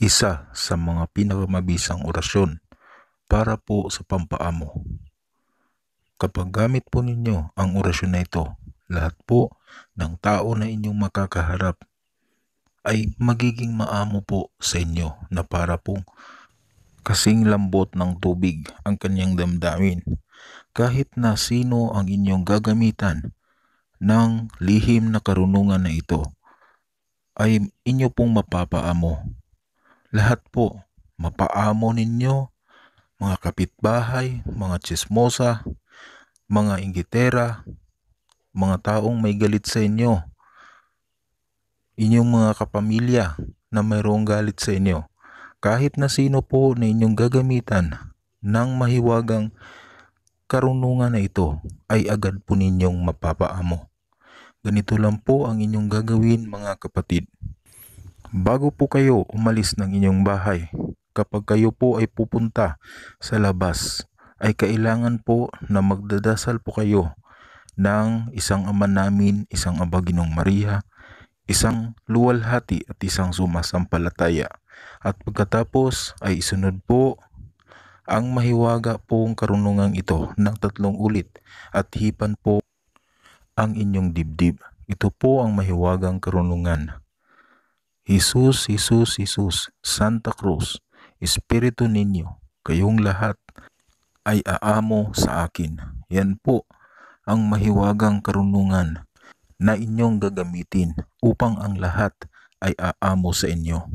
Isa sa mga pinakamabisang orasyon para po sa pampaamo. Kapag gamit po ninyo ang orasyon na ito, lahat po ng tao na inyong makakaharap ay magiging maamo po sa inyo na para pong kasing lambot ng tubig ang kanyang damdamin. Kahit na sino ang inyong gagamitan ng lihim na karunungan na ito, ay inyo pong mapapaamo. Lahat po, mapaamo ninyo, mga kapitbahay, mga tsismosa, mga inggitera, mga taong may galit sa inyo, inyong mga kapamilya na mayroong galit sa inyo. Kahit na sino po na inyong gagamitan ng mahiwagang karunungan na ito ay agad po ninyong mapapaamo. Ganito lang po ang inyong gagawin, mga kapatid. Bago po kayo umalis ng inyong bahay, kapag kayo po ay pupunta sa labas, ay kailangan po na magdadasal po kayo ng isang Ama Namin, isang Aba Ginong Maria, isang luwalhati at isang sumasampalataya. At pagkatapos ay isunod po ang mahiwaga pong karunungang ito ng 3 ulit at hipan po ang inyong dibdib. Ito po ang mahiwagang karunungan. Jesus, Jesus, Jesus, Santa Cruz, Espiritu Ninyo, kayong lahat ay aamo sa akin. Yan po ang mahiwagang karunungan na inyong gagamitin upang ang lahat ay aamo sa inyo.